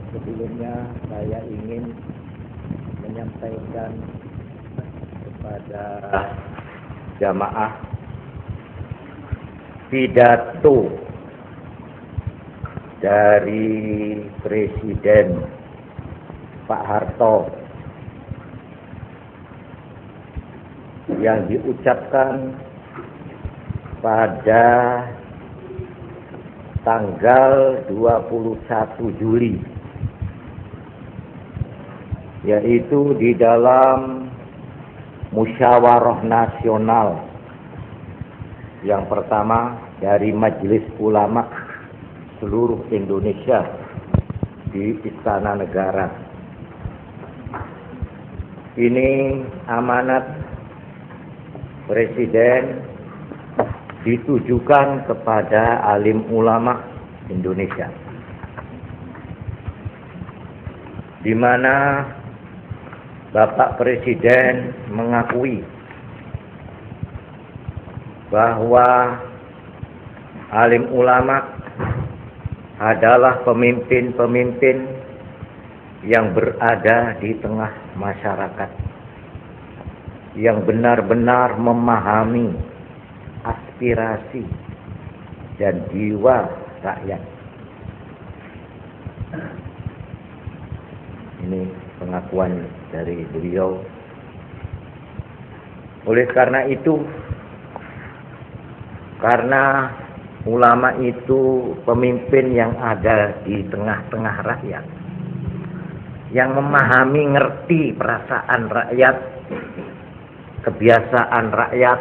Sebelumnya saya ingin menyampaikan kepada jamaah pidato dari Presiden Pak Harto yang diucapkan pada tanggal 21 Juli, yaitu di dalam musyawarah nasional yang pertama dari Majelis Ulama seluruh Indonesia di Istana Negara. Ini amanat Presiden ditujukan kepada alim ulama Indonesia, di mana Bapak Presiden mengakui bahwa alim ulama adalah pemimpin-pemimpin yang berada di tengah masyarakat, yang benar-benar memahami aspirasi dan jiwa rakyat. Ini pengakuan dari beliau. Oleh karena itu, karena ulama itu pemimpin yang ada di tengah-tengah rakyat, yang memahami, ngerti perasaan rakyat, kebiasaan rakyat,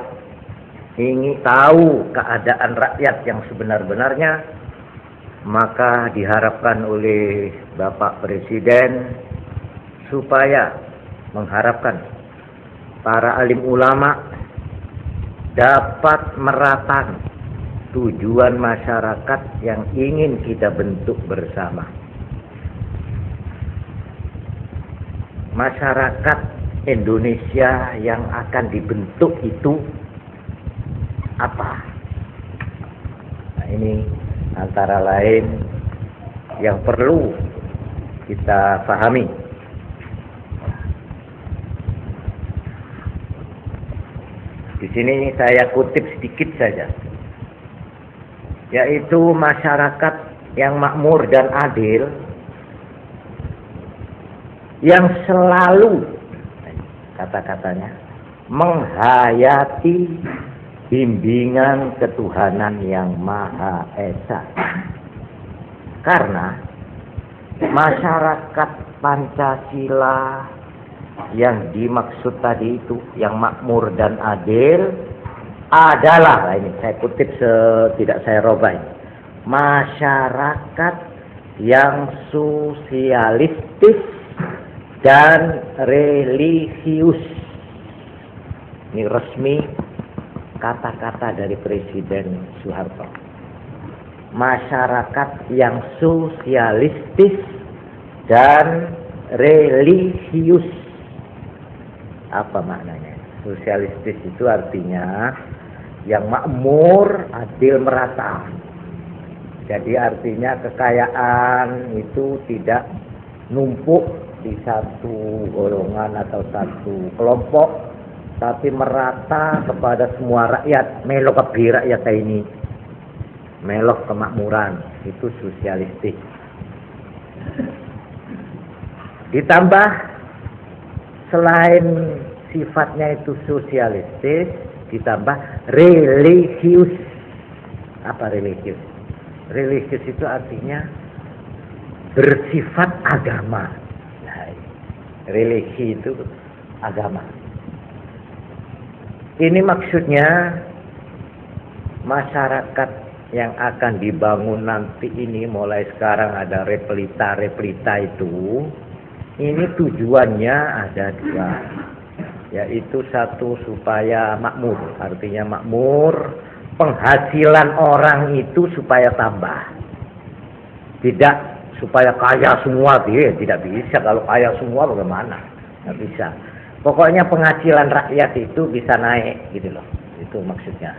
ingin tahu keadaan rakyat yang sebenar-benarnya, maka diharapkan oleh Bapak Presiden supaya mengharapkan para alim ulama dapat meratakan tujuan masyarakat yang ingin kita bentuk bersama. Masyarakat Indonesia yang akan dibentuk itu apa? Nah, ini antara lain yang perlu kita pahami. Di sini saya kutip sedikit saja, yaitu masyarakat yang makmur dan adil, yang selalu, kata-katanya, menghayati bimbingan ketuhanan yang Maha Esa. Karena masyarakat Pancasila yang dimaksud tadi itu, yang makmur dan adil, adalah, ini saya kutip tidak saya robah, masyarakat yang sosialistis dan religius. Ini resmi kata-kata dari Presiden Soeharto. Masyarakat yang sosialistis dan religius. Apa maknanya? Sosialistis itu artinya yang makmur, adil, merata. Jadi artinya kekayaan itu tidak numpuk di satu golongan atau satu kelompok, tapi merata kepada semua rakyat. Melok ke rakyat ini, melok kemakmuran, itu sosialistis. Ditambah selain sifatnya itu sosialistis, ditambah religius. Apa religius? Religius itu artinya bersifat agama. Nah, religi itu agama. Ini maksudnya masyarakat yang akan dibangun nanti ini, mulai sekarang ada replita itu, ini tujuannya ada dua, yaitu satu supaya makmur, artinya makmur, penghasilan orang itu supaya tambah, tidak supaya kaya semua, tidak bisa. Kalau kaya semua bagaimana? Nggak bisa. Pokoknya penghasilan rakyat itu bisa naik, gitu loh. Itu maksudnya.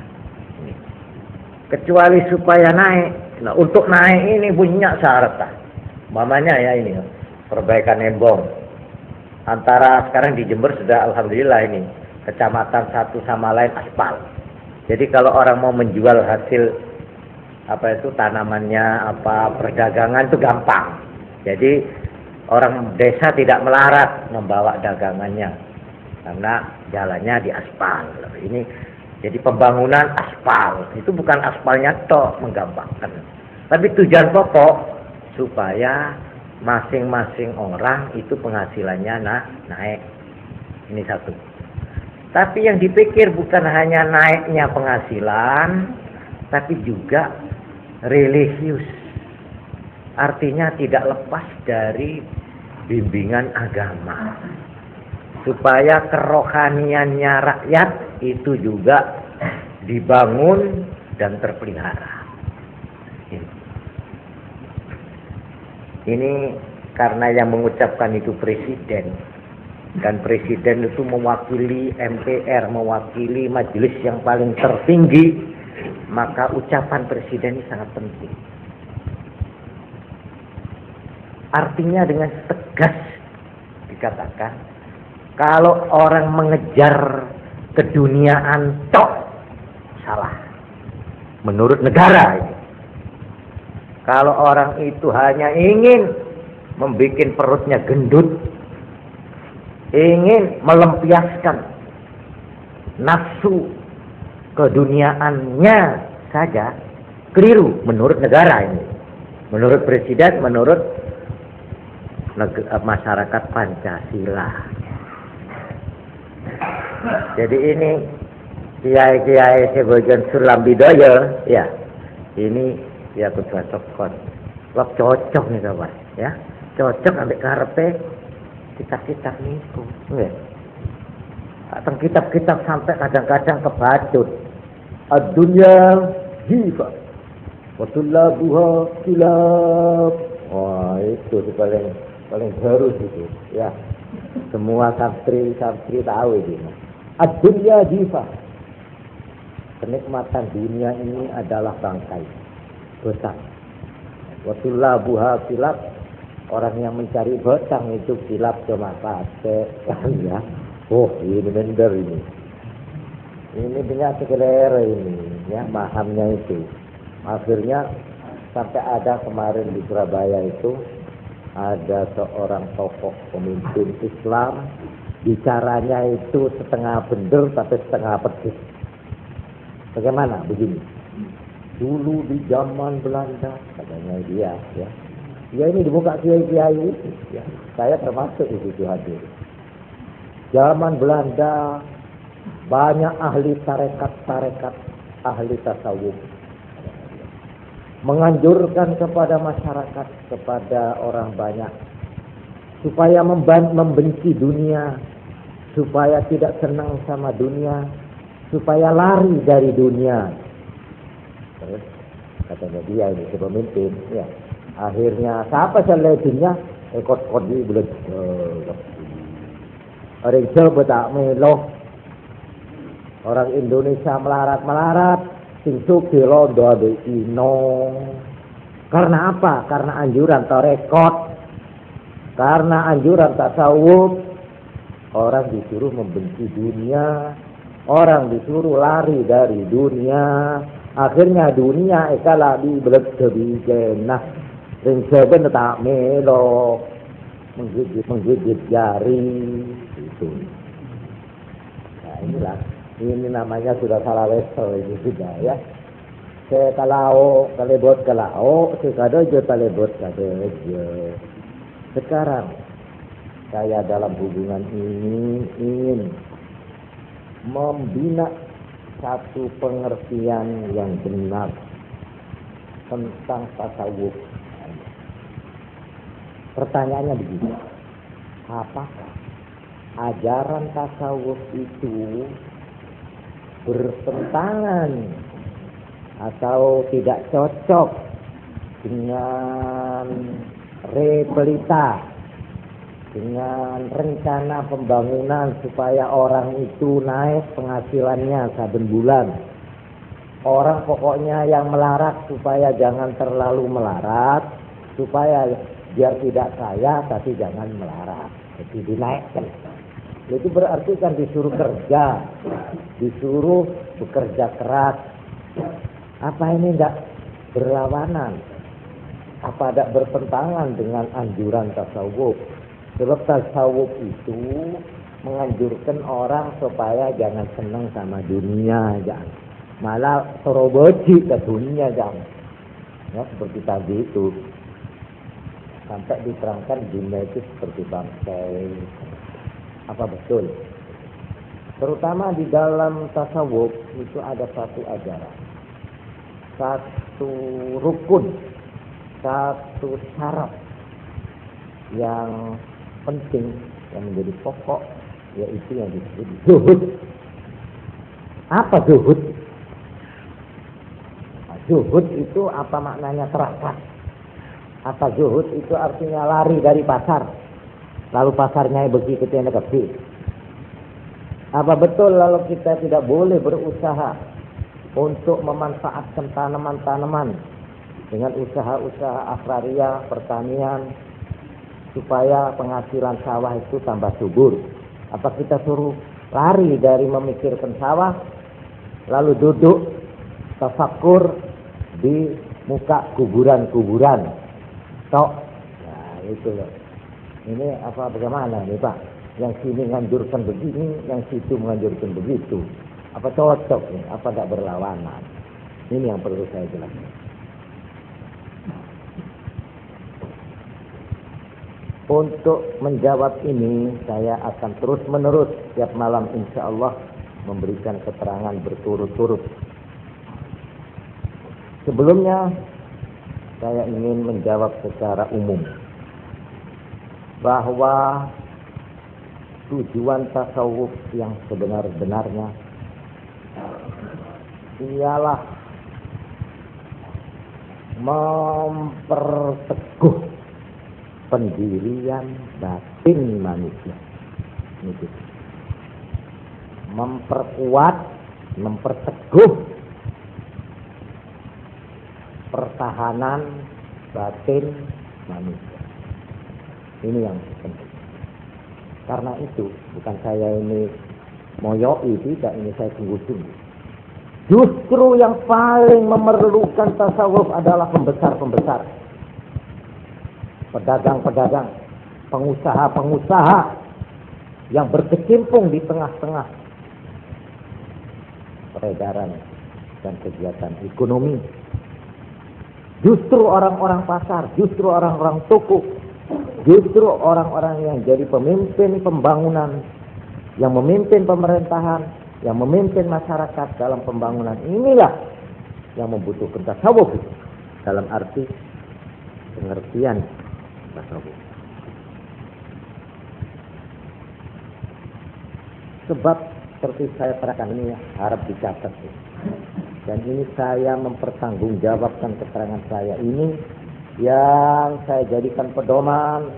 Kecuali supaya naik. Nah, untuk naik ini punya syarat. Mamanya ya ini perbaikan embong. Antara sekarang di Jember sudah alhamdulillah ini kecamatan satu sama lain aspal. Jadi kalau orang mau menjual hasil apa itu tanamannya, apa perdagangan itu gampang. Jadi orang desa tidak melarat membawa dagangannya karena jalannya di aspal. Ini jadi pembangunan aspal itu bukan aspalnya tok menggampangkan, tapi tujuan pokok supaya masing-masing orang itu penghasilannya naik. Ini satu. Tapi yang dipikir bukan hanya naiknya penghasilan, tapi juga religius. Artinya tidak lepas dari bimbingan agama. Supaya kerohaniannya rakyat itu juga dibangun dan terpelihara. Ini karena yang mengucapkan itu presiden. Dan presiden itu mewakili MPR, mewakili majelis yang paling tertinggi. Maka ucapan presiden ini sangat penting. Artinya dengan tegas dikatakan, kalau orang mengejar keduniaan tok, salah. Menurut negara ini. Kalau orang itu hanya ingin membuat perutnya gendut, ingin melampiaskan nafsu keduniaannya saja, keliru menurut negara ini. Menurut presiden, menurut masyarakat Pancasila. Jadi ini kiai-kiai sebagian Sulam Bidoyo, ya ini ya cocok, cocok nih kawan, ya cocok ambil karepe kitab-kitab niku, nggih. Atau kitab-kitab sampai kadang-kadang kebacut. Ad-dunya hifa, wa tullabuha kilab. Wah itu paling harus itu, ya. Semua santri tahu itu. Ad-dunya hifa. Kenikmatan dunia ini adalah bangkai. Besar. Wa tullabuha kilab. Orang yang mencari betang itu kilap cuma pakai kan ya. Oh ini benar ini. Ini dengan sekelera ini ya pahamnya itu. Akhirnya sampai ada kemarin di Surabaya itu ada seorang tokoh pemimpin Islam, bicaranya itu setengah bener tapi setengah pedes. Bagaimana begini? Dulu di zaman Belanda katanya dia ya. Ya ini dibuka kiai-kiai itu, ya. Saya termasuk di situ hadir. Zaman Belanda banyak ahli tarekat, ahli tasawuf menganjurkan kepada masyarakat, kepada orang banyak supaya membenci dunia, supaya tidak senang sama dunia, supaya lari dari dunia. Terus katanya dia ini pemimpin, ya. Akhirnya siapa selebinya ikut di bulan orang Jawa tak melo, orang Indonesia melarat sing sugih londo ambek Cina. Karena apa? Karena anjuran tarekat, karena anjuran tasawuf. Orang disuruh membenci dunia, orang disuruh lari dari dunia. Akhirnya dunia ekalah di belak kebijenah. Ring seben tak melo menggigit jari itu. Nah inilah, ini namanya sudah salah level ini sudah ya. Saya kalau kalebot kalau sekado je kalebot kado je. Sekarang saya dalam hubungan ini ingin membina satu pengertian yang benar tentang tasawuf. Pertanyaannya begini, apakah ajaran tasawuf itu bertentangan atau tidak cocok dengan repelita, dengan rencana pembangunan supaya orang itu naik penghasilannya saben bulan? Orang pokoknya yang melarat supaya jangan terlalu melarat, supaya biar tidak kaya tapi jangan melarat, jadi dinaikkan. Itu berarti kan disuruh kerja, disuruh bekerja keras. Apa ini enggak berlawanan? Apa ada bertentangan dengan anjuran tasawuf? Sebab tasawuf itu menganjurkan orang supaya jangan senang sama dunia, jangan. Malah teroboti ke dunia, jangan. Ya, seperti tadi itu. Sampai diterangkan dunia itu seperti bangkai. Apa betul? Terutama di dalam tasawuf itu ada satu ajaran, satu rukun, satu syarat yang penting, yang menjadi pokok, yaitu yang disebut zuhud. Apa zuhud? Zuhud itu apa maknanya terakat? Apa zuhud itu artinya lari dari pasar? Lalu pasarnya begitu kita kecil. Apa betul lalu kita tidak boleh berusaha untuk memanfaatkan tanaman-tanaman dengan usaha-usaha agraria, pertanian, supaya penghasilan sawah itu tambah subur? Apa kita suruh lari dari memikirkan sawah, lalu duduk tafakur di muka kuburan-kuburan? Tok. Nah, itu loh. Ini apa bagaimana nih Pak? Yang sini menganjurkan begini, yang situ menganjurkan begitu. Apa cocok nih? Apa tidak berlawanan? Ini yang perlu saya jelaskan. Untuk menjawab ini, saya akan terus menerus setiap malam insya Allah memberikan keterangan berturut-turut. Sebelumnya, saya ingin menjawab secara umum bahwa tujuan tasawuf yang sebenar-benarnya ialah memperteguh pendirian batin manusia. Memperkuat, memperteguh pertahanan batin manusia. Ini yang penting. Karena itu bukan saya ini moyoi, tidak, ini saya sungguh-sungguh. Justru yang paling memerlukan tasawuf adalah pembesar-pembesar, pedagang-pedagang, pengusaha-pengusaha yang berkecimpung di tengah-tengah peredaran dan kegiatan ekonomi. Justru orang-orang pasar, justru orang-orang toko, justru orang-orang yang jadi pemimpin pembangunan, yang memimpin pemerintahan, yang memimpin masyarakat dalam pembangunan, inilah yang membutuhkan tasawuf dalam arti pengertian tasawuf. Sebab seperti saya terangkan ini harap dicatat. Dan ini saya mempertanggungjawabkan keterangan saya ini, yang saya jadikan pedoman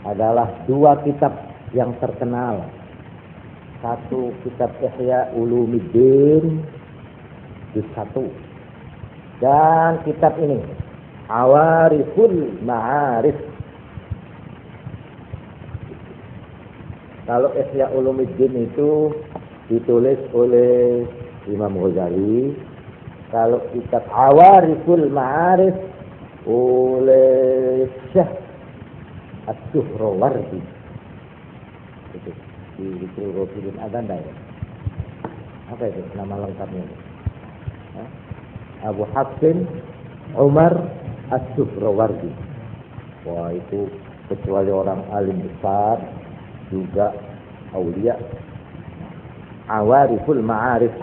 adalah dua kitab yang terkenal. Satu kitab Ihya Ulumuddin juz 1, dan kitab ini Awariful Ma'arif. Kalau Ihya Ulumuddin itu ditulis oleh Imam Ghazali, kalau kitab Awariful Ma'arif oleh Syekh As-Suhrawardi. Itu di Rufidin Aganda ya. Apa itu nama lengkapnya? Abu Hafsin Umar As-Suhrawardi. Wah, itu kecuali orang alim besar, juga aulia. Awariful Ma'arif.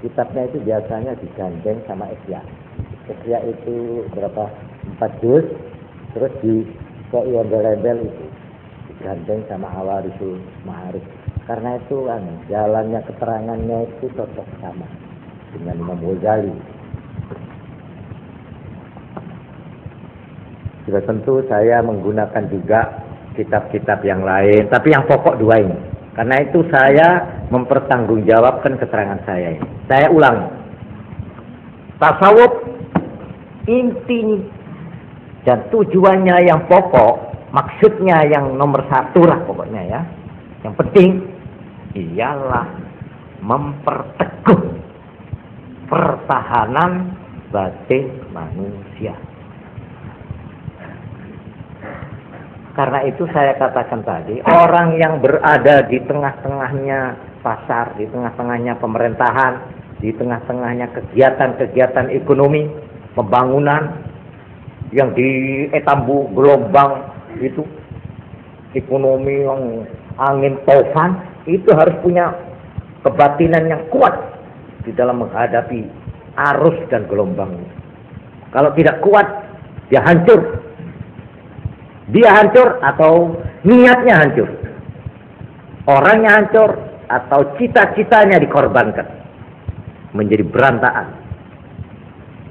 Kitabnya itu biasanya digandeng sama Ihya. Ihya itu berapa? 4 juz, terus di embel-embel itu digandeng sama Awariful Ma'arif. Karena itu kan jalannya keterangannya itu cocok sama dengan Imam Ghazali. Sudah tentu saya menggunakan juga kitab-kitab yang lain, tapi yang pokok dua ini. Karena itu saya mempertanggungjawabkan keterangan saya ini. Saya ulang. Tasawuf inti Dan tujuannya yang pokok, maksudnya yang nomor satu lah pokoknya ya, yang penting ialah memperteguh pertahanan batin manusia. Karena itu saya katakan tadi, orang yang berada di tengah-tengahnya pasar, di tengah-tengahnya pemerintahan, di tengah-tengahnya kegiatan-kegiatan ekonomi, pembangunan yang dietambu gelombang itu, ekonomi yang angin taufan, itu harus punya kebatinan yang kuat di dalam menghadapi arus dan gelombang. Kalau tidak kuat, dia hancur. Dia hancur atau niatnya hancur. Orangnya hancur atau cita-citanya dikorbankan. Menjadi berantakan.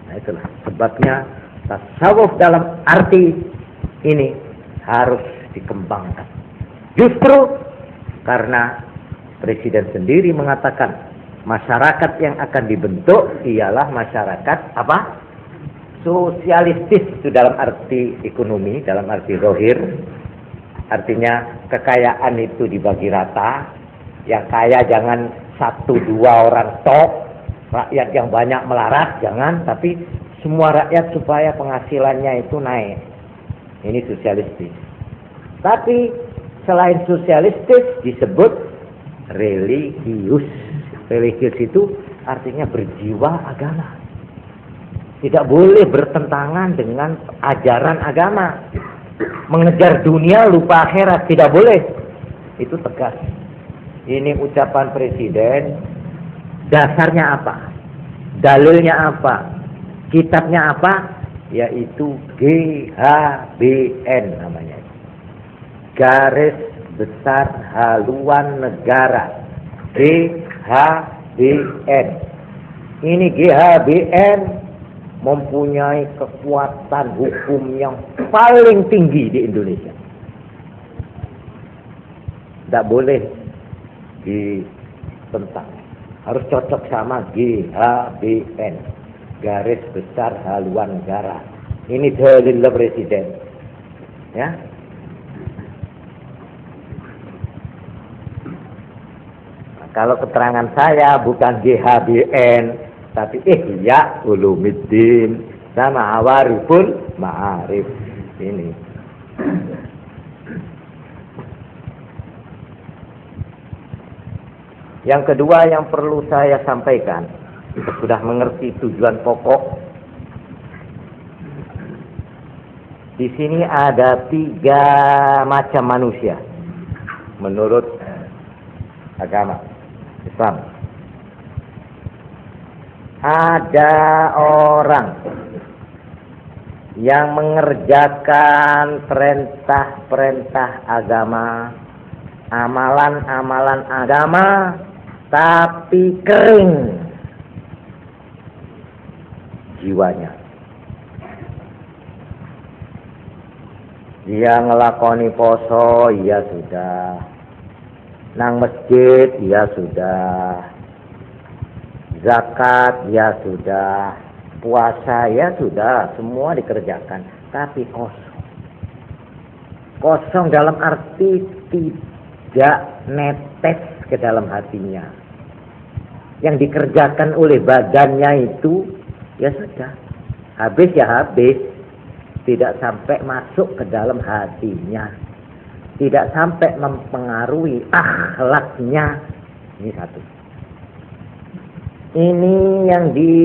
Nah itulah sebabnya tasawuf dalam arti ini harus dikembangkan. Justru karena Presiden sendiri mengatakan masyarakat yang akan dibentuk ialah masyarakat apa? Sosialistis, itu dalam arti ekonomi, dalam arti zahir. Artinya kekayaan itu dibagi rata. Yang kaya jangan 1-2 orang tok, rakyat yang banyak melarat jangan, tapi semua rakyat supaya penghasilannya itu naik. Ini sosialistis. Tapi selain sosialistis disebut religius. Religius itu artinya berjiwa agama. Tidak boleh bertentangan dengan ajaran agama. Mengejar dunia lupa akhirat, tidak boleh. Itu tegas. Ini ucapan Presiden. Dasarnya apa? Dalilnya apa? Kitabnya apa? Yaitu GHBN namanya. Garis Besar Haluan Negara. GHBN. Ini GHBN mempunyai kekuatan hukum yang paling tinggi di Indonesia. Tidak boleh ditentang. Harus cocok sama GHBN, Garis Besar Haluan Negara. Ini dalil Presiden. Ya. Nah, kalau keterangan saya bukan GHBN, tapi Ihya Ulumuddin sama Awariful Ma'arif ini. Yang kedua yang perlu saya sampaikan, kita sudah mengerti tujuan pokok. Di sini ada 3 macam manusia menurut agama Islam. Ada orang yang mengerjakan perintah-perintah agama, amalan-amalan agama, tapi kering jiwanya. Dia ngelakoni poso, ya sudah. Nang masjid, ya sudah. Zakat, ya sudah. Puasa, ya sudah. Semua dikerjakan. Tapi kosong. Kosong dalam arti tidak netes ke dalam hatinya. Yang dikerjakan oleh badannya itu, ya sudah. Habis ya habis. Tidak sampai masuk ke dalam hatinya. Tidak sampai mempengaruhi akhlaknya. Ini satu. Ini yang di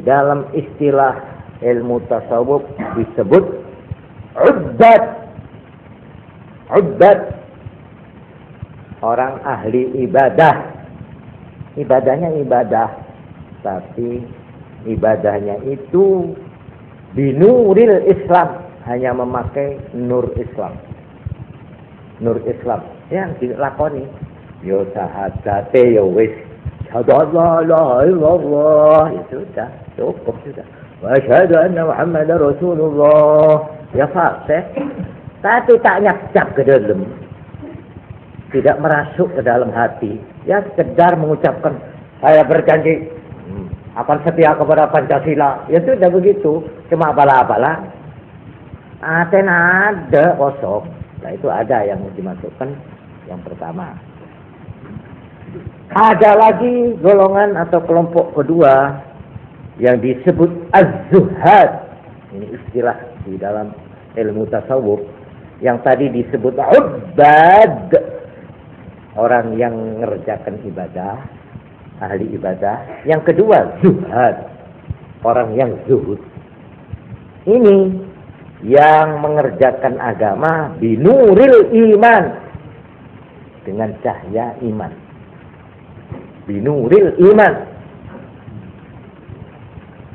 dalam istilah ilmu tasawuf disebut ubbad. Ubbad. Orang ahli ibadah. Ibadahnya ibadah. Tapi ibadahnya itu binuril Islam. Hanya memakai nur Islam. Nur Islam. Yang dilakoni. Yo sahadate yo wis. Syahadu la ilaha illallah. Itu sudah. Cukup sudah. Wa asyhadu anna Muhammadar Rasulullah. Ya fasih. Tapi tak nyap-nyap ke dalam. Tidak merasuk ke dalam hati. Ya sekedar mengucapkan, saya berjanji akan setia kepada Pancasila. Ya sudah begitu. Cuma abala-abala. ada kosong. Nah itu ada yang dimasukkan yang pertama. Ada lagi golongan atau kelompok kedua yang disebut az-zuhad. Ini istilah di dalam ilmu tasawuf. Yang tadi disebut ubad, orang yang mengerjakan ibadah, ahli ibadah. Yang kedua zuhad, orang yang zuhud. Ini yang mengerjakan agama binuril iman, dengan cahaya iman. Binuril iman.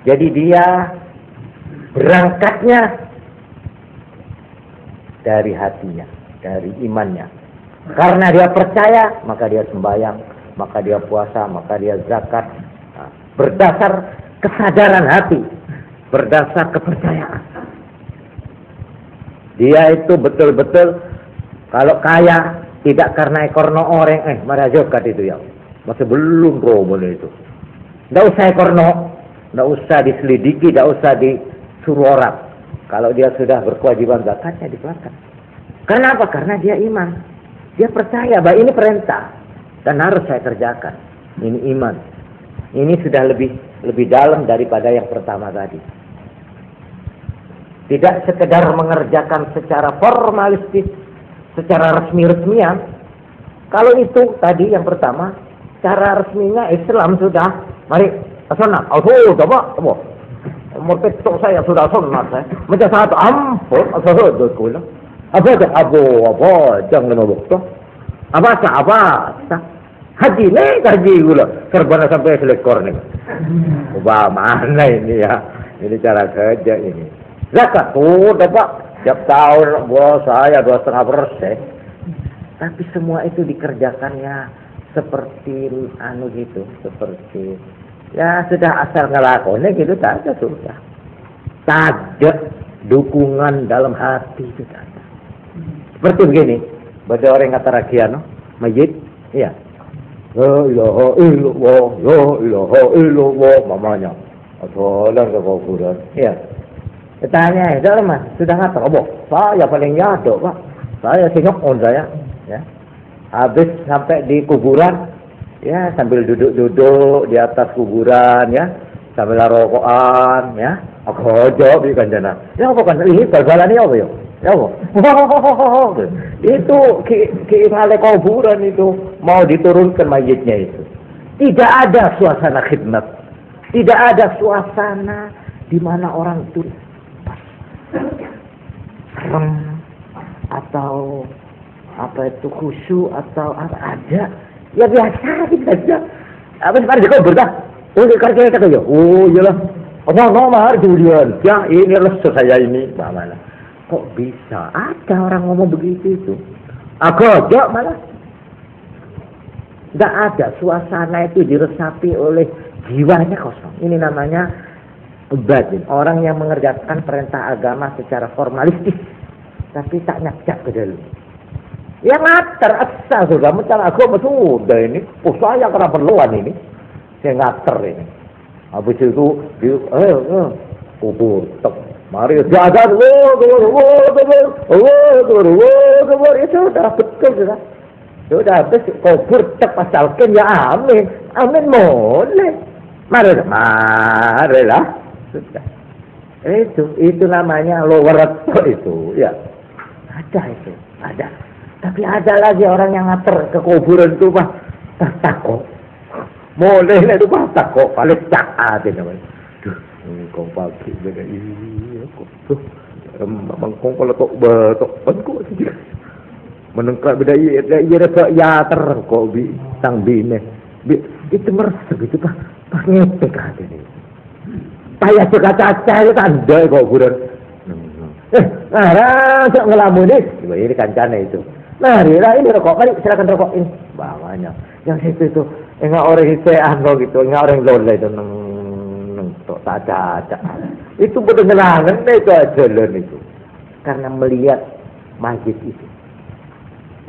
Jadi dia berangkatnya dari hatinya, dari imannya. Karena dia percaya, maka dia sembahyang, maka dia puasa, maka dia zakat. Nah, berdasar kesadaran hati, berdasar kepercayaan. Dia itu betul-betul kalau kaya tidak karena ekorno orang, mari zakat itu ya. Masih belum boleh itu. Tidak usah ekorno, tidak usah diselidiki, tidak usah disuruh orang. Kalau dia sudah berkewajiban zakatnya dikeluarkan. Kenapa? Karena dia iman. Dia percaya bahwa ini perintah dan harus saya kerjakan. Ini iman. Ini sudah lebih dalam daripada yang pertama tadi. Tidak sekedar mengerjakan secara formalistis, secara resmi-resmian. Kalau itu tadi yang pertama, cara resminya Islam sudah. Mari, asana, coba. Murtad saya sudah sunat saya. Macam satu ampun, asal kula. Apa jangan lima waktu. Apa? Haji gula. Terbana sampai selekor nih. Wah, mana ini ya? Ini cara kerja ini. Zakat dapat tiap tahun saya 2,5%. Tapi semua itu dikerjakannya seperti gitu, seperti ya sudah asal ngelakonnya gitu saja sudah. Tak ada dukungan dalam hati itu tak ada. Seperti begini, pada orang kata rakyat, mayit, iya. La ilaha illallah, mamanya. Asalan ke kuburan, iya. Tanya, dah mas, sudah ngatar, saya paling jatuh, Pak. Saya singok saya, ya. Habis sampai di kuburan, ya sambil duduk-duduk di atas kuburan, ya, sambil rokokan, ya. Aku jawab ikan jana. Ya apa kan? Ini bal-balan ini apa ya? Ya apa? Itu ngale kuburan itu mau diturunkan mayitnya itu. Tidak ada suasana khidmat, tidak ada suasana di mana orang itu serem atau apa itu khusyuk atau apa ada. Ya biasa saja. Apa sekarang kau berdah? Oh kerja kita ya. Oh iyalah. Oh mahar durian. Ya ini lesser saya ini. Mana? Kok bisa ada orang ngomong begitu itu? Aku aja malah. Tidak ada suasana itu diresapi oleh jiwanya kosong. Ini namanya batin. Orang yang mengerjakan perintah agama secara formalistis, tapi tak nyajak ke dalam. Yang ngater asal sudah mencari agama sudah ini. Oh saya kena perluan ini. Saya ngater ini. Habis itu kubur tek. Mari jaga itu sudah betul sudah. Sudah habis kubur tek pasalkan ya amin. Amin boleh. Marilah. Sudah. Itu namanya lower itu ya. Ada itu, ada. Tapi ada lagi orang yang ngater ke kuburan itu mah takut. Boleh lah itu mah takut. Paling caat itu namanya. Duh, kau pagi beda ini kok. Tuh, mangkong kalau tok kok sih. Menengkak beda iya dah yater kok sang bine. Itu meresap itu Pak. Pas ngepek hati ini. Payah caca itu tanda kok kuburan. Rasa ngelamun ini kancana itu. Marilah ini rokok kali silakan rokok ini. Bawanya. Yang itu enggak orang hisean kok gitu, enggak orang loleh itu neng tok caca. Itu bedengerangan itu jalan itu. Karena melihat masjid itu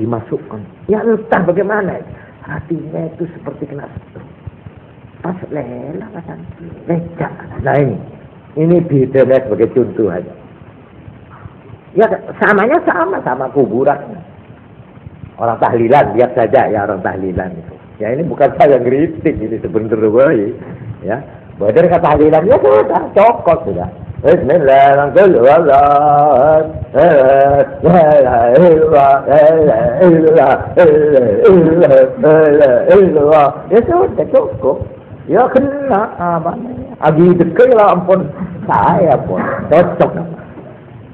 dimasukkan. Ya entah bagaimana hatinya itu seperti kena stroke. Pas lelah kan. Lecak. Nah ini dinilai sebagai contoh aja. Ya samanya sama kuburan. Orang tahlilan, lihat saja ya orang tahlilan itu. Ya ini bukan saya ngeritik, ini sebenarnya ya. Badar kata tahlilan ya sudah cokot sudah. Bismillahirrahmanirrahim. Ya sudah cukup. Ya kena apa? Agi dekel lah ampun saya pun cocok.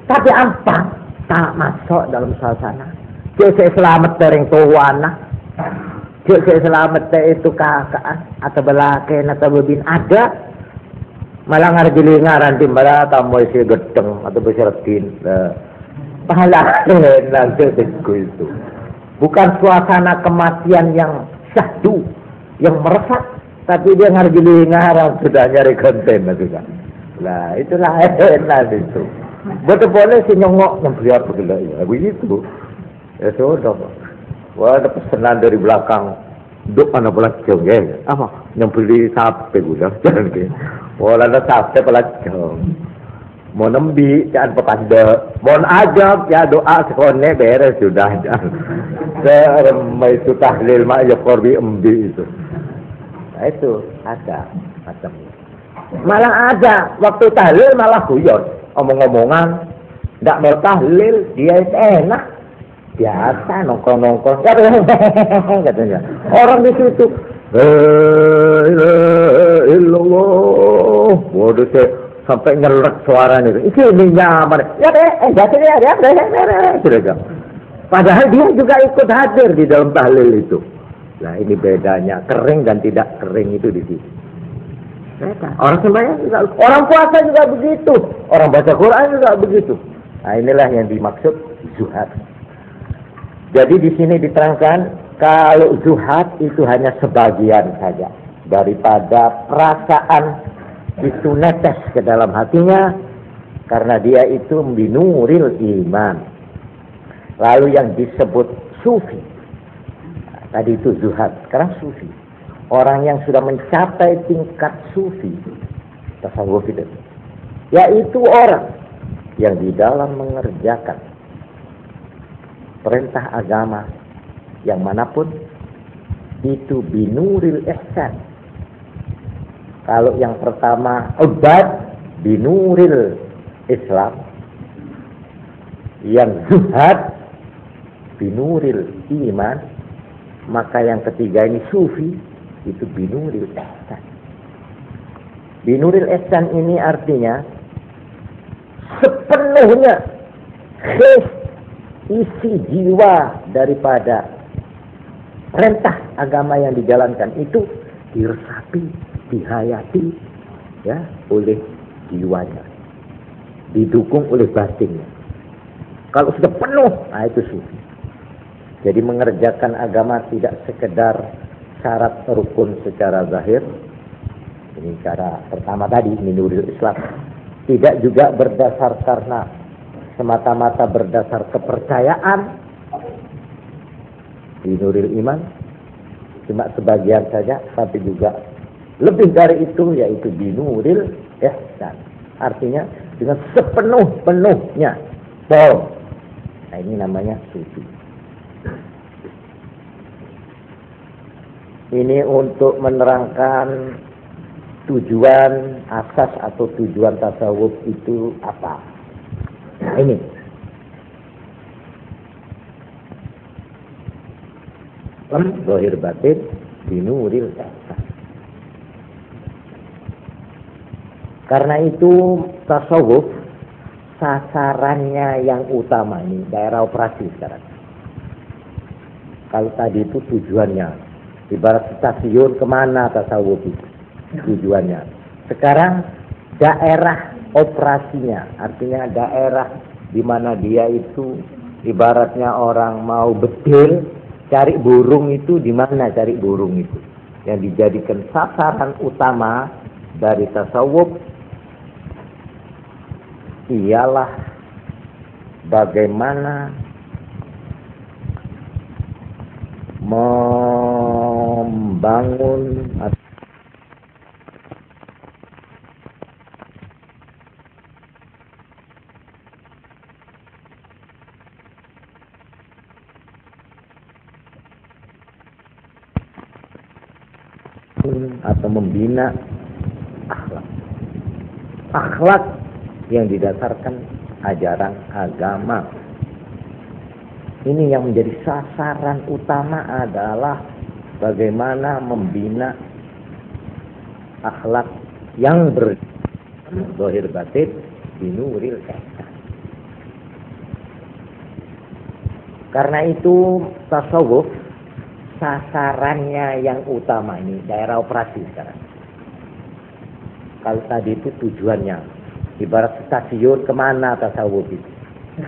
Tapi apa? Tak masuk dalam suasana. Cek selamat dari tuan. Cek selamat itu kakak atau belaken atau bebin ada. Malah ngarjilingaran timbala tamu isi gedeng atau besertin. Pahala nanti itu. Bukan suasana kematian yang syahdu, yang meresap, tapi dia ngarjilingaran sudah nyari konten juga. Lah itulah enak itu. Betul boleh si nyongok yang beliau begitu ya begitu. Ya sudah. Wah ada pesanan dari belakang. Duk anak pelacong ya. Apa? Yang beli sapi gula jangan ke. Wah ada sapi pelacong. Mau nembi jangan pepanda. Mau ajak ya doa sekone beres sudah jangan. Seremai itu tahlil mak ya korbi embi itu. Nah itu ada macam. Malah ada waktu tahlil malah guyon. Omong-omongan ndak mau tahlil dia enak biasa nongkrong katanya orang di situ illallah waduh sampai ngelek suaranya ini nyaman ya padahal dia juga ikut hadir di dalam tahlil itu. Nah ini bedanya kering dan tidak kering itu di situ. Orang sembahyang juga, orang puasa juga begitu, orang baca Quran juga begitu. Nah inilah yang dimaksud zuhad. Jadi di sini diterangkan kalau zuhad itu hanya sebagian saja daripada perasaan itu netes ke dalam hatinya karena dia itu binuril iman. Lalu yang disebut sufi, nah, tadi itu zuhad, sekarang sufi. Orang yang sudah mencapai tingkat sufi, tasawuf itu, yaitu orang yang di dalam mengerjakan perintah agama yang manapun itu binuril ihsan. Kalau yang pertama ubad binuril Islam, yang zuhad binuril iman, maka yang ketiga ini sufi itu binuril ihsan. Binuril ihsan ini artinya sepenuhnya isi jiwa daripada perintah agama yang dijalankan itu diresapi, dihayati ya oleh jiwanya, didukung oleh batinnya. Kalau sudah penuh, nah itu sufi. Jadi mengerjakan agama tidak sekedar syarat rukun secara zahir. Ini cara pertama tadi, binuril Islam. Tidak juga berdasar karena semata-mata berdasar kepercayaan, binuril iman, cuma sebagian saja, tapi juga lebih dari itu, yaitu binuril ihsan. Artinya dengan sepenuh-penuhnya. Nah ini namanya sufi. Ini untuk menerangkan tujuan asas atau tujuan tasawuf itu apa. Nah ini zahir batin binuril ihsan. Karena itu tasawuf sasarannya yang utama ini daerah operasi sekarang. Kalau tadi itu tujuannya ibarat stasiun, kemana tasawuf itu tujuannya. Sekarang daerah operasinya, artinya daerah di mana dia itu ibaratnya orang mau betil cari burung itu, di mana cari burung itu. Yang dijadikan sasaran utama dari tasawuf ialah bagaimana membangun membangun atau membina akhlak. Akhlak yang didasarkan ajaran agama. Ini yang menjadi sasaran utama adalah bagaimana membina akhlak yang berzahir batin binuril ihsan. Karena itu tasawuf sasarannya yang utama ini daerah operasi sekarang. Kalau tadi itu tujuannya, ibarat stasiun kemana tasawuf itu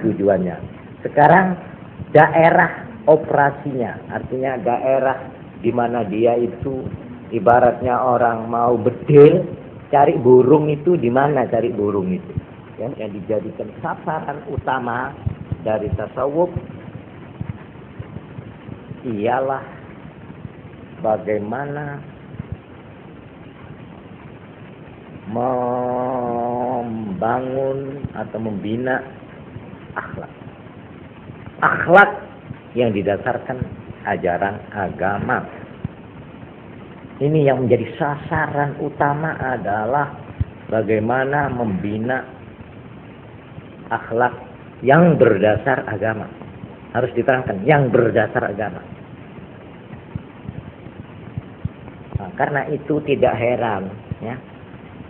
tujuannya. Sekarang daerah operasinya, artinya daerah di mana dia itu ibaratnya orang mau bedil, cari burung itu di mana cari burung itu. Yang dijadikan sasaran utama dari tasawuf ialah bagaimana membangun atau membina akhlak. Akhlak yang didasarkan ajaran agama. Ini yang menjadi sasaran utama adalah bagaimana membina akhlak yang berdasar agama. Harus diterangkan, yang berdasar agama. Nah, karena itu tidak heran, ya,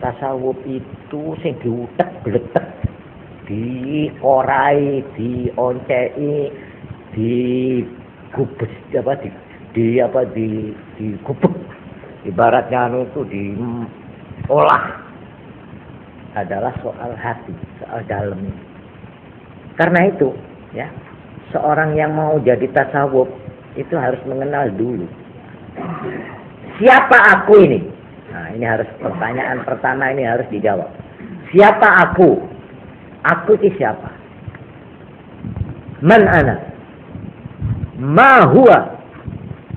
tasawuf itu sing diutek-bletek, diorai, dioncei, digubes, digubek, ibaratnya itu diolah, adalah soal hati, soal dalam. Karena itu, ya, seorang yang mau jadi tasawuf itu harus mengenal dulu siapa aku ini. Nah, ini harus pertanyaan pertama ini harus dijawab. Siapa aku? Aku itu siapa? Man ana? Ma huwa?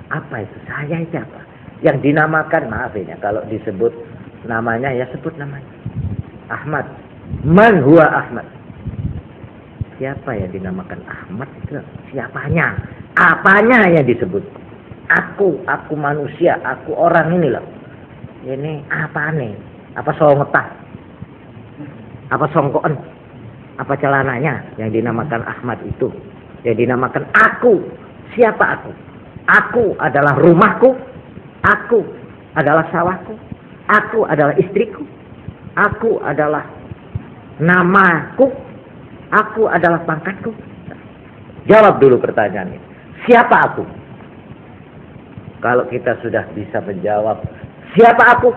Apa itu? Saya itu apa? Yang dinamakan, maaf ya, kalau disebut namanya ya sebut namanya. Ahmad. Man huwa Ahmad? Siapa yang dinamakan Ahmad itu? Siapanya? Apanya yang disebut? Aku manusia, aku orang ini loh. Ini apa nih? Apa songetah? Apa songkoan? Apa celananya yang dinamakan Ahmad itu? Yang dinamakan aku. Siapa aku? Aku adalah rumahku. Aku adalah sawahku. Aku adalah istriku. Aku adalah namaku. Aku adalah pangkatku. Jawab dulu pertanyaan ini. Siapa aku? Kalau kita sudah bisa menjawab siapa aku,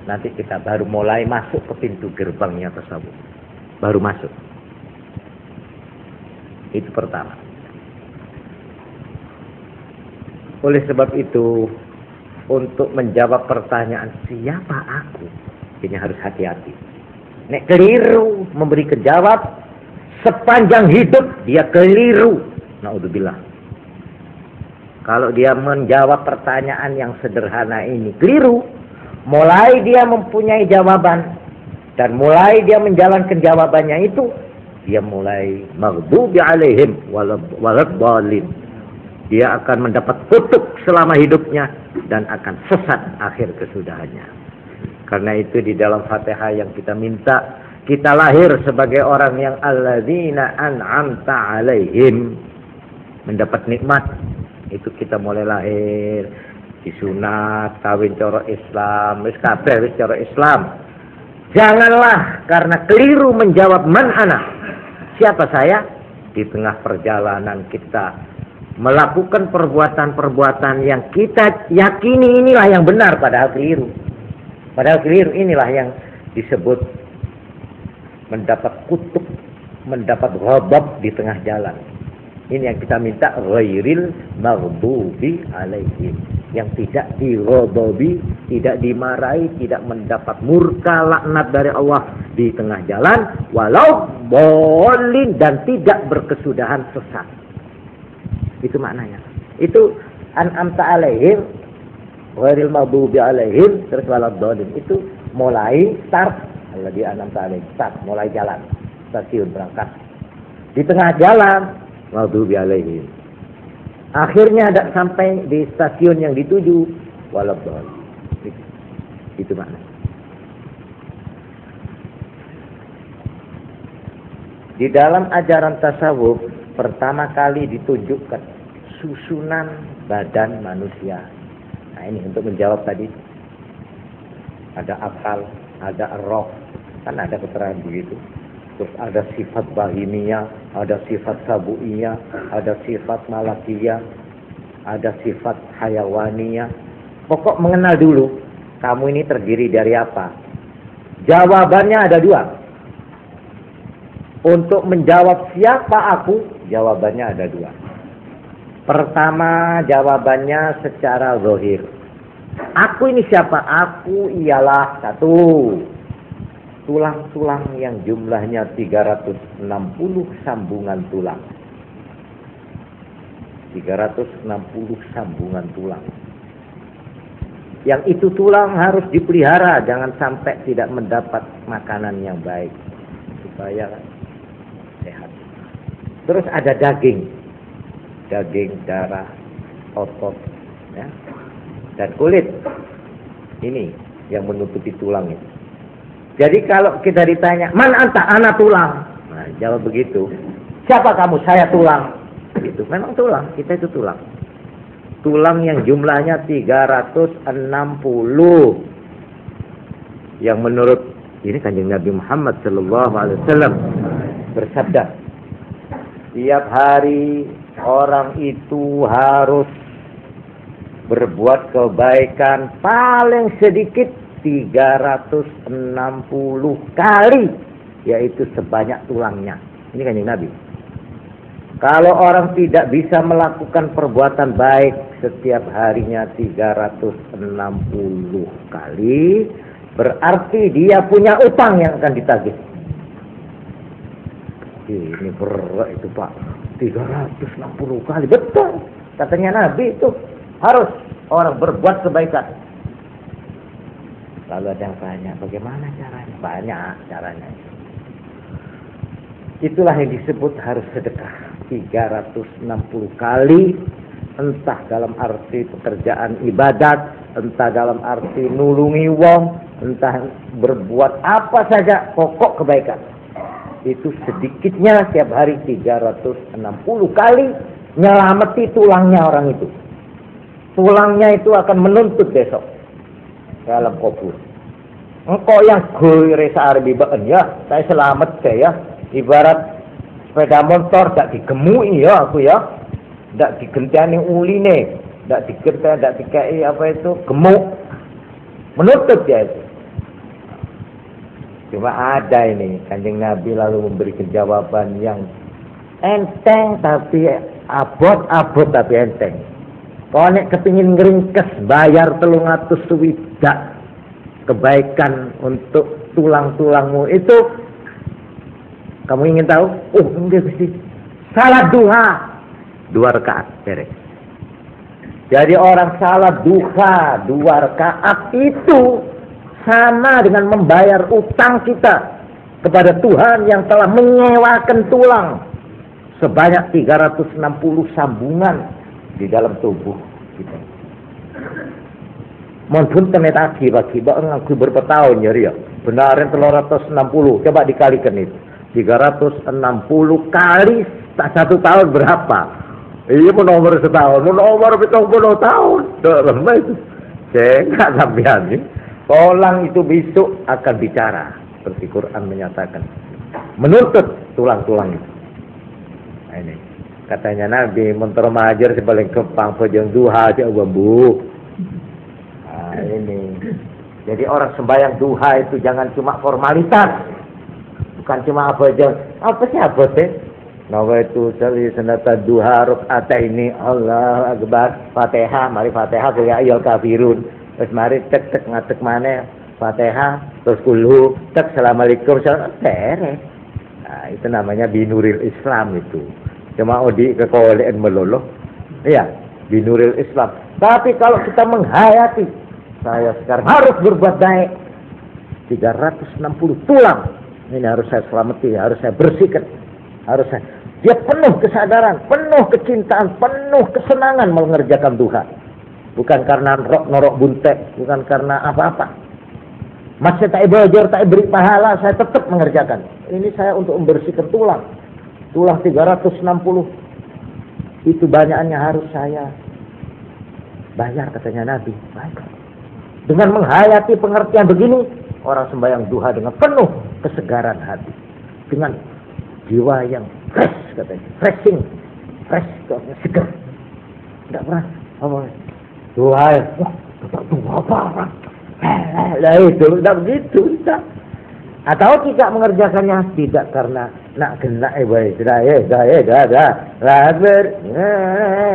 nanti kita baru mulai masuk ke pintu gerbangnya tasawuf. Baru masuk. Itu pertama. Oleh sebab itu, untuk menjawab pertanyaan siapa aku, ini harus hati-hati. Nek keliru memberi jawab, sepanjang hidup dia keliru. Naudzubillah. Kalau dia menjawab pertanyaan yang sederhana ini keliru, mulai dia mempunyai jawaban dan mulai dia menjalankan jawabannya itu, dia mulai maghdubi alaihim waladhdallin. Dia akan mendapat kutuk selama hidupnya dan akan sesat akhir kesudahannya. Karena itu di dalam Fatihah yang kita minta, kita lahir sebagai orang yang alladzina an'amta alaihim, mendapat nikmat. Itu kita mulai lahir disunat, kawin cara Islam, wis kabeh wis cara Islam. Janganlah karena keliru menjawab man ana, siapa saya, di tengah perjalanan kita melakukan perbuatan-perbuatan yang kita yakini inilah yang benar, padahal keliru. Padahal keliru, inilah yang disebut mendapat kutuk, mendapat ghadab di tengah jalan. Ini yang kita minta, ghairil maghdubi alaihim, yang tidak dighadabi, tidak dimarahi, tidak mendapat murka laknat dari Allah di tengah jalan, walau bolin, dan tidak berkesudahan sesat. Itu maknanya. Itu an'amta alaihim, ghairil maghdubi alaihim, terus waladhdallin. Itu mulai start, alladzi an'amta alaihim, start, mulai jalan, stasiun berangkat. Di tengah jalan maghdubi alaihim. Akhirnya ada sampai di stasiun yang dituju, waladdallin. Itu makna. Di dalam ajaran tasawuf pertama kali ditunjukkan susunan badan manusia. Nah ini untuk menjawab tadi. Ada akal, ada roh, kan ada keterangan begitu. Terus ada sifat bahimiyah, ada sifat sabuiyah, ada sifat malakiyah, ada sifat hayawaniyah. Pokok mengenal dulu, kamu ini terdiri dari apa? Jawabannya ada dua. Untuk menjawab siapa aku, jawabannya ada dua. Pertama, jawabannya secara zahir. Aku ini siapa? Aku ialah satu, tulang-tulang yang jumlahnya 360 sambungan tulang. 360 sambungan tulang. Yang itu tulang harus dipelihara, jangan sampai tidak mendapat makanan yang baik supaya sehat. Terus ada daging, darah, otot, ya, dan kulit. Ini yang menutupi tulang itu. Jadi kalau kita ditanya, "Man anta?" "Ana tulang." Nah, jawab begitu. "Siapa kamu?" "Saya tulang." Itu memang tulang, kita itu tulang. Tulang yang jumlahnya 360. Yang menurut ini Kanjeng Nabi Muhammad sallallahu alaihi wasallam bersabda, "Tiap hari orang itu harus berbuat kebaikan paling sedikit 360 kali, yaitu sebanyak tulangnya." Ini Kanjeng Nabi. Kalau orang tidak bisa melakukan perbuatan baik setiap harinya 360 kali, berarti dia punya utang yang akan ditagih. Ini berat itu Pak, 360 kali. Betul, katanya Nabi itu harus orang berbuat kebaikan. Lalu ada yang tanya, bagaimana caranya? Banyak caranya. Itulah yang disebut harus sedekah 360 kali, entah dalam arti pekerjaan ibadat, entah dalam arti nulungi wong, entah berbuat apa saja, pokok kebaikan. Itu sedikitnya setiap hari 360 kali nyelameti tulangnya orang itu. Tulangnya itu akan menuntut besok dalam kubur. Engkau yang gue arep ibaan ya, saya selamat saya. Ibarat sepeda motor tak digemui ya aku ya, tak digenteni uline, tak digenteni, tak dikai apa itu gemuk, menutup ya itu. Cuma ada ini Kanjeng Nabi lalu memberikan jawaban yang enteng tapi abot tapi enteng. Kau nek kepingin ngeringkes bayar 300 swidak kebaikan untuk tulang-tulangmu itu. Kamu ingin tahu? Oh, enggak mesti. Salat duha 2 rakaat beres. Jadi orang salat duha 2 rakaat itu sama dengan membayar utang kita kepada Tuhan yang telah menyewakan tulang sebanyak 360 sambungan di dalam tubuh kita. Mohon tenet akibat ngaku berapa tahun ya? Benarin 360. Coba dikalikan itu. 360 kali tak 1 tahun berapa? Iya mau nomor setahun, mau nomor 70 tahun. Lemah itu. Saya nggak sampean ini. Tulang itu besok akan bicara. Seperti Quran menyatakan. Menuntut tulang-tulang itu. Nah, ini. Katanya Nabi, mentor majer sebaling kepang pejeng duha aja bambu. Nah ini. Jadi orang sembahyang duha itu jangan cuma formalitas. Bukan cuma apa aja. Apa sih apa sih? Nawaitu sholli sunata duha rakaat ini, Allah akbar, Fatihah, mari Fatihah ya ayyuhal kafirun. Terus mari tek ngatek maneh Fatihah, terus kulhu, tek assalamualaikum, beres. Nah, itu namanya binuril Islam itu. Cuma odi kekolean meloloh. Iya, binuril Islam. Tapi kalau kita menghayati, saya sekarang harus berbuat baik. 360 tulang. Ini harus saya selamati, harus saya bersihkan. Dia penuh kesadaran, penuh kecintaan, penuh kesenangan mengerjakan duha. bukan karena norok buntek, bukan karena apa-apa. Masih tak belajar, tak beri pahala, saya tetap mengerjakan. Ini saya untuk membersihkan tulang 360. Itu banyaknya harus saya bayar, katanya Nabi. Baik. Dengan menghayati pengertian begini, orang sembahyang duha dengan penuh kesegaran hati, dengan jiwa yang fresh, katanya, fresh, segar. Tidak pernah apa duha, wah, apa? Lah itu tidak begitu, tidak. Atau tidak mengerjakannya tidak karena nak kena baik, dah,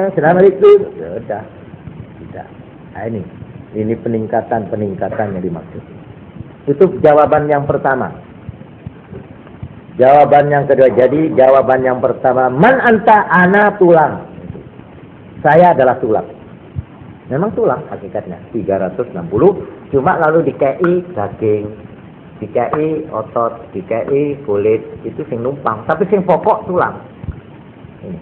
assalamualaikum, sudah, tidak. Nah, ini peningkatan yang dimaksud. Itu jawaban yang pertama. Jawaban yang kedua. Jadi jawaban yang pertama, man anta, ana tulang. Saya adalah tulang. Memang tulang hakikatnya 360, cuma lalu dikei daging, dikei otot, dikei kulit, itu sing numpang, tapi sing pokok tulang. Ini.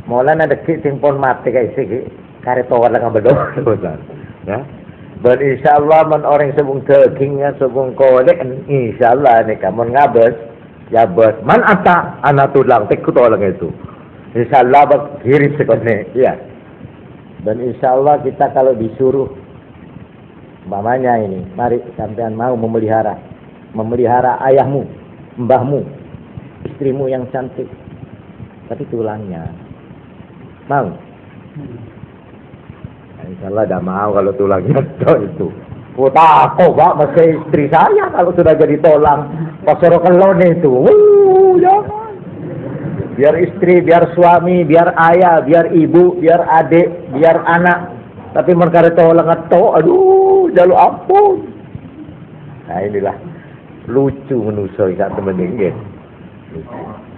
Mulane dekik sing pon mati kae iki kare tawar lang bedo. Ya. Dan insyaallah men orang sebung dagingnya sebung kulit, insyaallah nek kamu ngabes ya bos man ata ana tulang tek tulang itu. Insyaallah berkirim sekone, ya. Dan insya Allah kita kalau disuruh, umpamanya ini, mari sampean mau memelihara ayahmu, mbahmu, istrimu yang cantik, tapi tulangnya, mau? Insya Allah tidak mau kalau tulangnya itu. Takut pak, masih istri saya kalau sudah jadi tulang, pasoro kelon itu, jangan. Biar istri, biar suami, biar ayah, biar ibu, biar adik, biar anak. Tapi mereka tahu lengat tahu, aduh, jalur ampun. Nah inilah lucu manusia kat temen ini.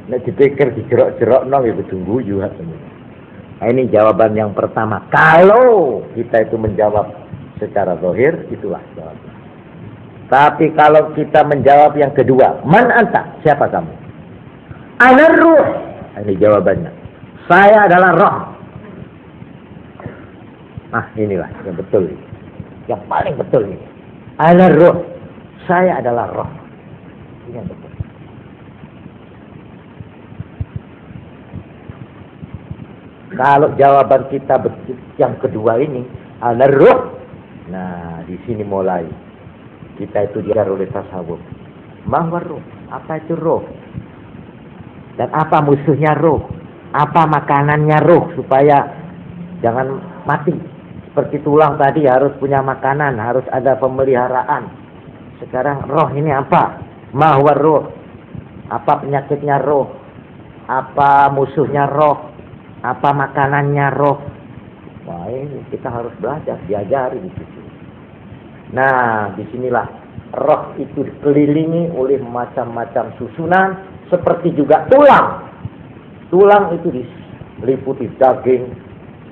Nek dipikir dijerok-jerok nang itu tunggu juga. Nah ini jawaban yang pertama. Kalau kita itu menjawab secara zahir, itulah jawaban. Tapi kalau kita menjawab yang kedua, man anta, siapa kamu? Ana ruh. Ini jawabannya. Saya adalah roh. Nah inilah yang betul. Yang paling betul ini. Ana ruh. Saya adalah roh. Ini yang betul. Kalau jawaban kita yang kedua ini, ana ruh. Nah di sini mulai kita itu diajar oleh tasawuf. Mahwa ruh. Apa itu roh? Dan apa musuhnya roh? Apa makanannya roh supaya jangan mati? Seperti tulang tadi harus punya makanan, harus ada pemeliharaan. Sekarang roh ini apa? Mahwa roh. Apa penyakitnya roh? Apa musuhnya roh? Apa makanannya roh? Wah ini kita harus belajar, diajari di situ. Nah disinilah roh itu dikelilingi oleh macam-macam susunan. Seperti juga tulang. Tulang itu diliputi daging.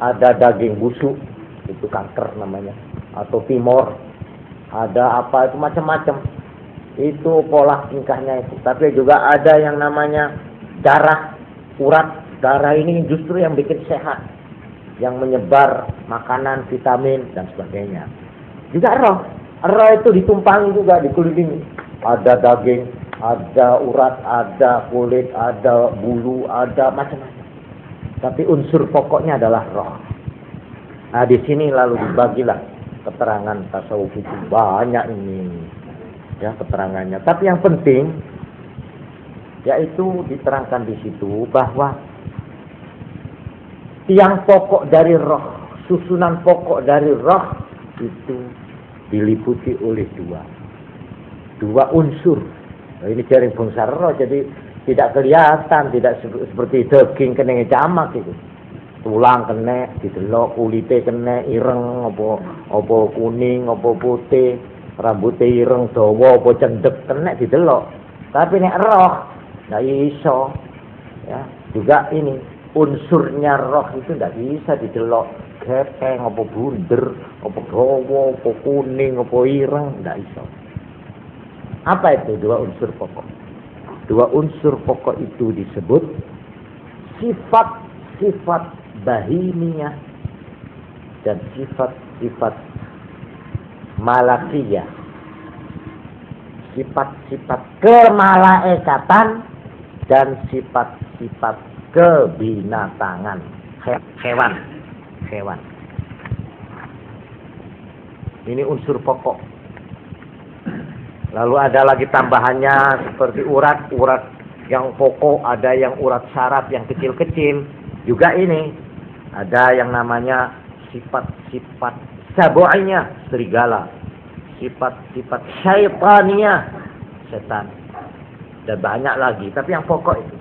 Ada daging busuk. Itu kanker namanya. Atau timor. Ada apa itu macam-macam. Itu pola tingkahnya itu. Tapi juga ada yang namanya darah. Urat. Darah ini justru yang bikin sehat. Yang menyebar makanan, vitamin, dan sebagainya. Juga roh. Roh itu ditumpangi juga, dikelilingi. Ada daging. Ada urat, ada kulit, ada bulu, ada macam-macam. Tapi unsur pokoknya adalah roh. Nah di sini lalu dibagilah keterangan tasawuf itu banyak ini, ya keterangannya. Tapi yang penting, yaitu diterangkan di situ bahwa tiang pokok dari roh, susunan pokok dari roh itu diliputi oleh dua unsur. Nah, ini jaring bangsa roh, jadi tidak kelihatan, tidak seperti daging kena jamak itu. Tulang kena, didelok, kulite kena, ireng, apa kuning, apa putih, rambutnya ireng, dawa, apa cendek kena didelok. Tapi nek roh, nggak iso. Ya, juga ini unsurnya roh itu nggak bisa didelok. Gepeng, apa bunder, apa dawa, apa kuning, apa ireng, nggak iso. Apa itu dua unsur pokok? Dua unsur pokok itu disebut sifat-sifat bahimiyah dan sifat-sifat malakiyah, sifat-sifat kemalaikatan dan sifat-sifat kebinatangan, hewan. Ini unsur pokok. Lalu ada lagi tambahannya seperti urat-urat yang pokok, ada yang urat saraf yang kecil-kecil. Juga ini ada yang namanya sifat-sifat sabu'iyah, serigala. Sifat-sifat syaitaniyah, setan. Dan banyak lagi, tapi yang pokok itu.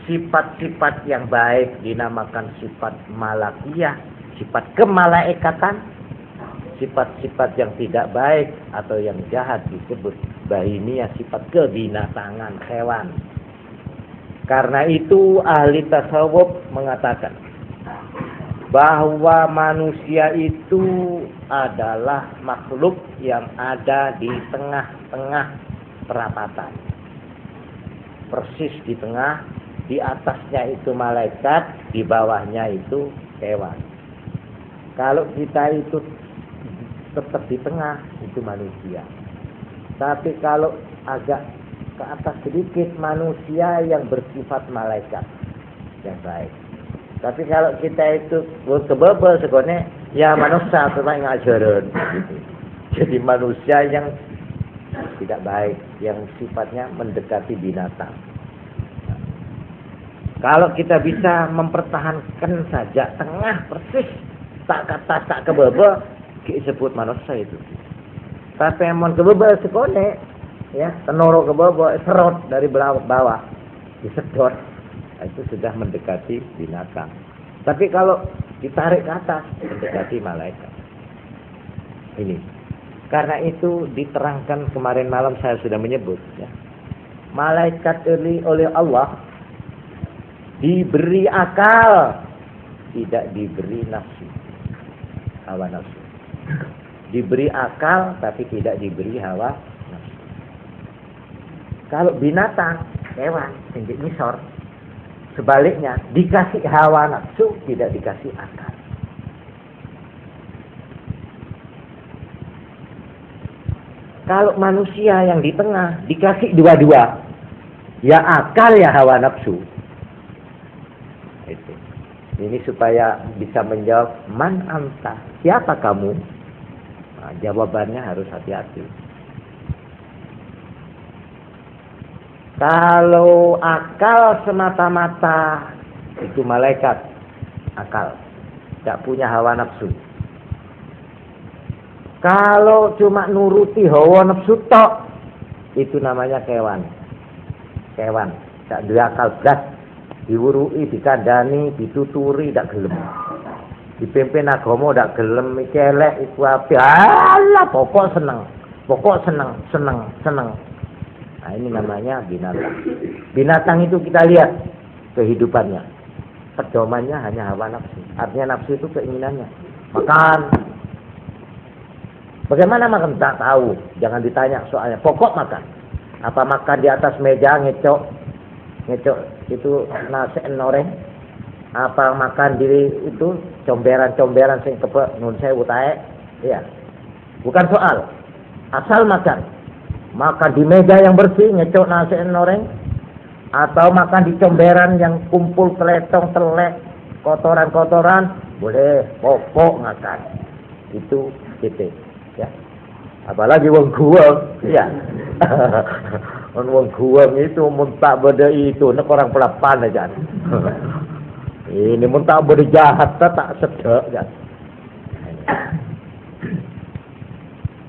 Sifat-sifat yang baik dinamakan sifat malakiyah, sifat kemalaikatan. Sifat-sifat yang tidak baik atau yang jahat disebut bahimiyah, sifat kebinatangan, hewan. Karena itu ahli tasawuf mengatakan bahwa manusia itu adalah makhluk yang ada di tengah-tengah perapatan. Persis di tengah, di atasnya itu malaikat, di bawahnya itu hewan. Kalau kita itu tetap di tengah, itu manusia. Tapi kalau agak ke atas sedikit, manusia yang bersifat malaikat yang baik. Tapi kalau kita itu kebebel sebenarnya, ya manusia tetap ngajarin. Gitu. Jadi manusia yang tidak baik, yang sifatnya mendekati binatang. Kalau kita bisa mempertahankan saja tengah persis, tak kata tak kebebel, disebut manusia itu. Tapi emang kebebel sekone, ya, tenoro kebebel, serot dari bawah, disedot, itu sudah mendekati binatang. Tapi kalau ditarik ke atas, mendekati malaikat. Ini. Karena itu diterangkan kemarin malam saya sudah menyebut, ya. Malaikat oleh Allah diberi akal, tidak diberi nafsu, hawa nafsu. Diberi akal tapi tidak diberi hawa nafsu. Kalau binatang, hewan, tinggi misor, sebaliknya dikasih hawa nafsu, tidak dikasih akal. Kalau manusia yang di tengah dikasih dua-dua, ya akal ya hawa nafsu. Itu. Ini supaya bisa menjawab man anta, siapa kamu? Nah, jawabannya harus hati-hati. Kalau akal semata-mata itu malaikat, akal, tidak punya hawa nafsu. Kalau cuma nuruti hawa nafsu tok, itu namanya kewan. Kewan, tidak ada akal belas. Diwurui, dikandani, dituturi, tidak gelem. Dipimpin agama, tidak gelem, celek, iku api. Alah, pokok seneng. Nah, ini namanya binatang. Binatang itu kita lihat kehidupannya. Pedomannya hanya hawa nafsu. Artinya nafsu itu keinginannya. Makan. Bagaimana makan? Tak tahu. Jangan ditanya soalnya. Pokok makan. Apa makan di atas meja ngecok itu nasi goreng, apa makan diri itu comberan sing kebek nun sewu tae, ya. Bukan soal, asal makan di meja yang bersih ngecok nasi goreng, atau makan di comberan yang kumpul teletong telek kotoran boleh, pokok makan itu titik, ya. Apalagi wong guwang, ya. Wong guwang itu muntah beda itu, nek orang pelapan aja. Ini muntah beda jahat tak sedek kan.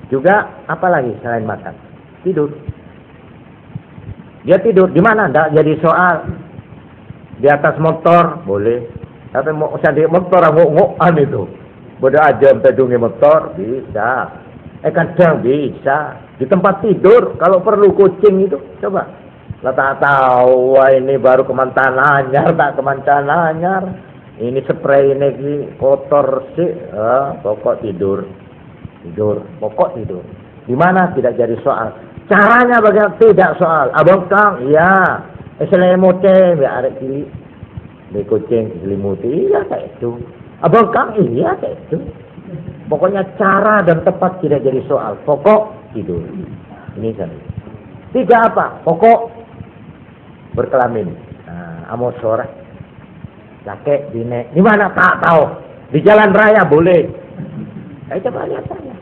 Juga apalagi selain makan? Tidur. Dia tidur di mana? Enggak jadi soal. Di atas motor boleh. Tapi mau usah di motor ngok-ngokan itu. Beda aja pedungi motor bisa. Kadang bisa di tempat tidur kalau perlu kucing itu coba lah tak tahu ini baru kemantan anyar tak kemantan anyar ini spray ini kotor sih pokok tidur pokok tidur di mana tidak jadi soal caranya bagaimana tidak soal abang kang iya selimutnya biar arek cilik di kucing selimuti iya kayak itu Abang Kang, iya kayak itu. Pokoknya cara dan tempat tidak jadi soal. Pokok tidur. Ini kan. 3 apa? Pokok berkelamin. Nah, amo sore. Kakek dine. Di mana tak tahu. Di jalan raya boleh. Coba lihat saja.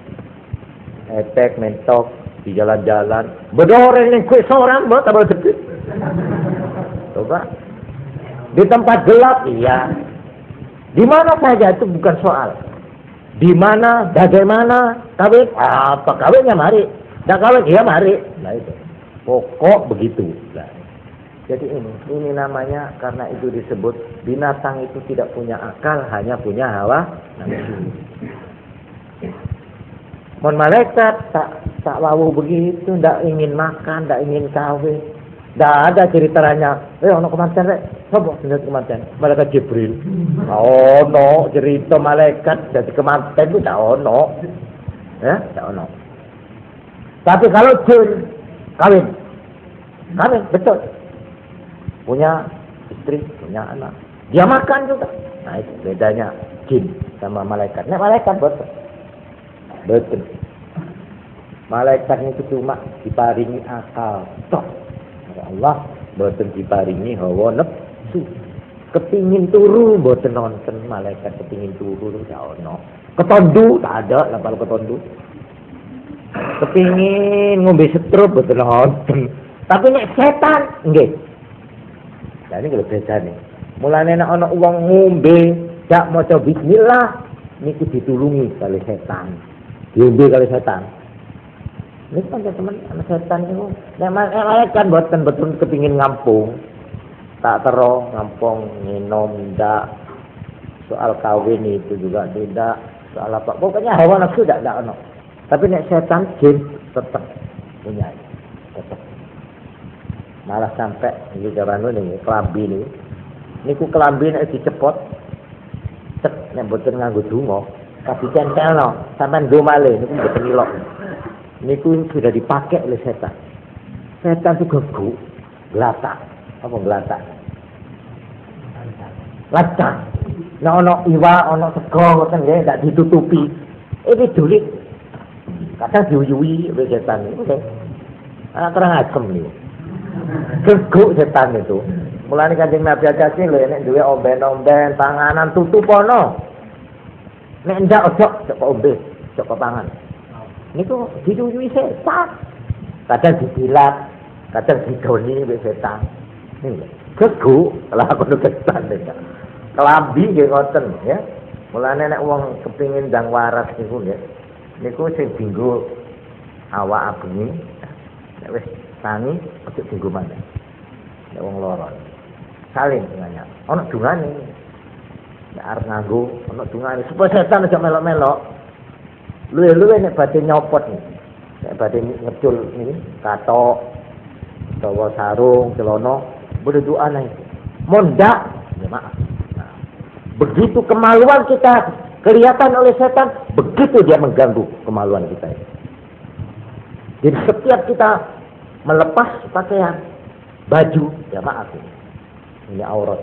Etek mentok di jalan-jalan. Bedoreng yang kue seorang buat apa deket. Coba. Di tempat gelap, iya. Di mana saja itu bukan soal. Di mana, bagaimana, kawin, apa kawinnya mari. Dah kawin, iya mari. Nah itu. Pokok begitu. Nah. Jadi ini namanya karena itu disebut binatang itu tidak punya akal, hanya punya hawa nafsu. Mon malaikat tak wawu begitu, ndak ingin makan, ndak ingin kawin. Ndak ada ceritanya. Ono kemanten rek. Sopo sing kemanten? Malaikat Jibril. Ono cerita malaikat jadi kemanten itu ndak ono. Ya, ndak ono. Tapi kalau jin kawin betul. Punya istri, punya anak. Dia makan juga. Nah, itu bedanya jin sama malaikat. Nek malaikat betul. Betul. Malaikat itu cuma diparingi akal. Tok. Allah betul diparingi hawa nafsu. Kepingin turu betul nonton malaikat kepingin turu tidak ono. Ketondu tak ada lah kalau ketondu. Kepingin ngombe setrup betul nonton. Tapi nek setan nggih. Nah ini kalau beda nih. Mulane nek ana wong ngombe gak maca bismillah niku ditulungi kali setan. Diombe kali setan. Ini kan teman anak setan itu. Nek malaikat boten betul kepingin ngampung. Tak tero ngampung minum ndak. Soal kawin itu juga tidak. Soal apa? Pokoknya hawa nafsu tidak ono. Tapi nek setan jin tetap punya. Tetap. Malah sampai ini jarano nih kelambi nih. Niku kelambi nek dicepot cek nek boten nganggo donga, kasih centelno sampean go malih niku boten ilok. Niku sudah dipakai oleh setan. Setan itu gegu, gelatak. Apa gelatak? Lacak. Nek ono iwa, ono sego ngoten nggih ndak ditutupi. Ini dulit. Kadang diuyui oleh setan niku. Ana terang asem niku. Geguk setan itu. Mulane Kanjeng Nabi ajake lho nek duwe omben-omben, panganan tutupono. Nek ndak ojo kok ombe, kok pangan. Niku diuyui setan. Kadang dibilat, kadang digoni wis setan. Niku geguk lah kono setan nek. Kelambi nggih ngoten ya. Mulane nek wong kepengin ndang waras niku nggih. Niku sing dinggo awak abeni. Nek wis tangi ojo dinggo maneh. Nek wong lara. Saling dengannya. Ono dungane. Nek arep nganggo ono dungane supaya setan aja melok-melok. Luwe-luwe nek badhe nyopot nih. Nek badhe ngecul niki katok utawa sarung, celana, berdoa nang. Mondak, ya maaf. Nah, begitu kemaluan kita kelihatan oleh setan, begitu dia mengganggu kemaluan kita. Jadi setiap kita melepas pakaian, baju, ya maaf ini aurat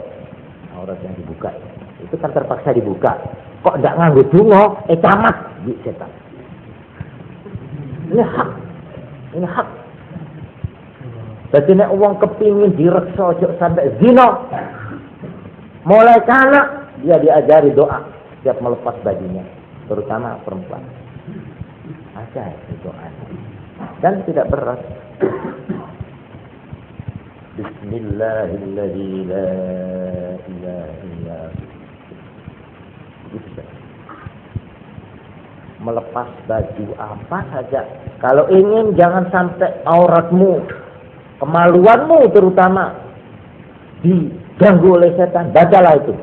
yang dibuka itu kan terpaksa dibuka. Kok tidak nganggo donga, camat di setan. Ini hak. Jadi nek wong kepingin direksa ojo sampai zina. Mulai kanak dia diajari doa setiap melepas bajunya, terutama perempuan. Aja doa. Dan tidak berat. Bismillahirrahmanirrahim. La ilaha illa bisa. Melepas baju apa saja. Kalau ingin jangan sampai auratmu, kemaluanmu terutama diganggu oleh setan. Bacalah itu.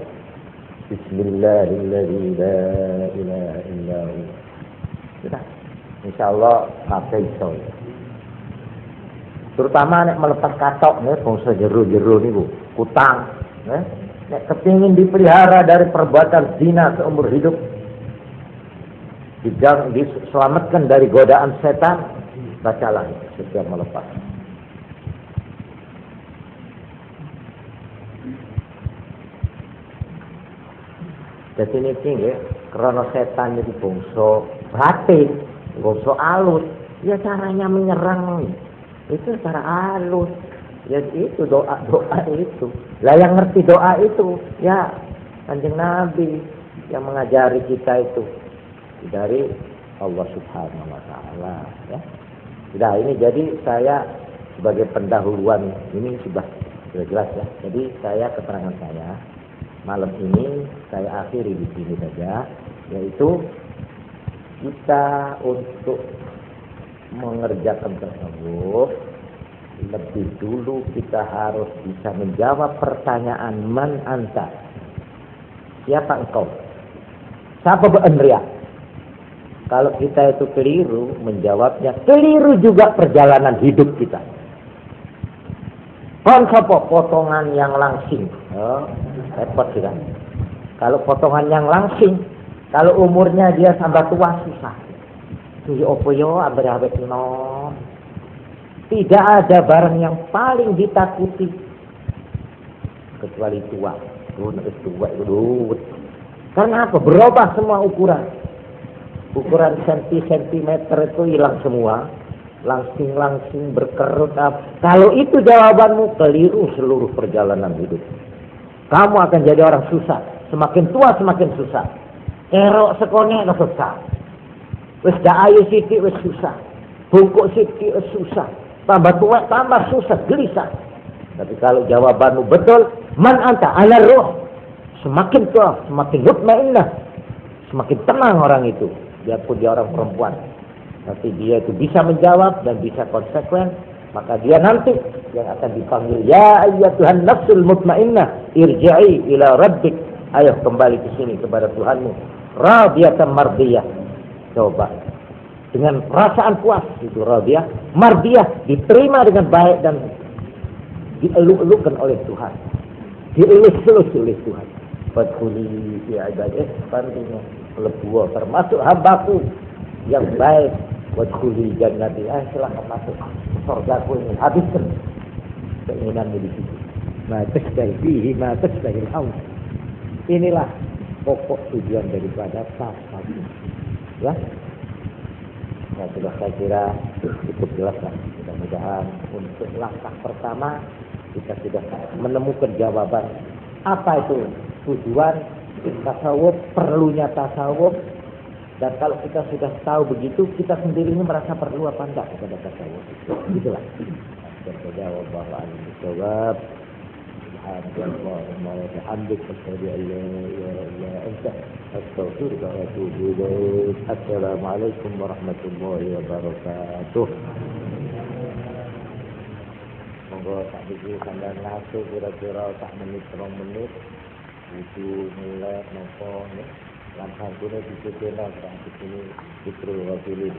Bismillahirrahmanirrahim. La ilaha illa sudah. Insyaallah kabeh iso. Terutama nek melepas katok nek bangsa jero-jero niku, kutang, nek kepingin dipelihara dari perbuatan zina seumur hidup, diselamatkan dari godaan setan, bacalah setiap melepas. Dadi niki nggih krana setan itu bangsa batin, bangsa alus. Ya caranya menyerang itu cara halus. Ya itu doa itu. Lah yang ngerti doa itu ya Kanjeng Nabi yang mengajari kita itu dari Allah Subhanahu wa taala ya. Sudah ini jadi saya sebagai pendahuluan ini sudah jelas ya. Jadi keterangan saya malam ini saya akhiri di sini saja, yaitu kita untuk mengerjakan tasawuf lebih dulu kita harus bisa menjawab pertanyaan man anta, siapa engkau, siapa berenria. Kalau kita itu keliru menjawabnya, keliru juga perjalanan hidup kita. Kon sapa potongan yang langsing, repot sudah. Kalau potongan yang langsing, kalau umurnya dia tambah tua susah. Tuh opo yo abet no. Tidak ada barang yang paling ditakuti kecuali tua. Tua itu. Karena apa? Berubah semua ukuran. Ukuran sentimeter itu hilang semua. Langsing berkerut. Kalau itu jawabanmu, keliru seluruh perjalanan hidup. Kamu akan jadi orang susah. Semakin tua semakin susah. Erok sekone susah. Wis dak ayu sithik wis susah. Bungkuk sithik wis susah. Tambah tua tambah susah, gelisah. Tapi kalau jawabanmu betul, man anta ala ruh. Semakin tua, semakin mutmainnah. Semakin tenang orang itu. Biarpun dia orang perempuan. Tapi dia itu bisa menjawab dan bisa konsekuen. Maka dia nanti yang akan dipanggil. Ya ayyatuhan nafsul mutmainnah. Irja'i ila rabbik. Ayo kembali ke sini kepada Tuhanmu. Radiyatan mardiyah. Coba. Dengan perasaan puas. Itu radiyah. Mardiyah. Diterima dengan baik dan dieluk-elukkan oleh Tuhan. Dielus-elus oleh Tuhan. Fadkhuli fi ibadih. Pantinya. Lebuah. Termasuk hambaku. Yang baik. Wadkhuli jannati. Silahkan masuk. Surgaku ini. Habiskan keinginanmu di situ. Ma tastahil haus. Inilah pokok tujuan daripada tasawuf. Ya. Nah, sudah saya kira cukup jelas lah. Mudah-mudahan untuk langkah pertama kita sudah menemukan jawaban apa itu tujuan tasawuf, perlunya tasawuf. Dan kalau kita sudah tahu begitu, kita sendiri ini merasa perlu apa enggak kepada tasawuf. Itulah. Terjawab bahwa jawab. Subhanallah wa bihamdihi asyhadu an la ilaha illa anta astaghfiruka wa atubu ilaik. Assalamualaikum warahmatullahi wabarakatuh. Monggo tak dulu sampeyan langsung kira-kira tak menit 2 menit. Itu mulai nopo nih. Lan santune dicetena sak iki Fitrul Rasulin.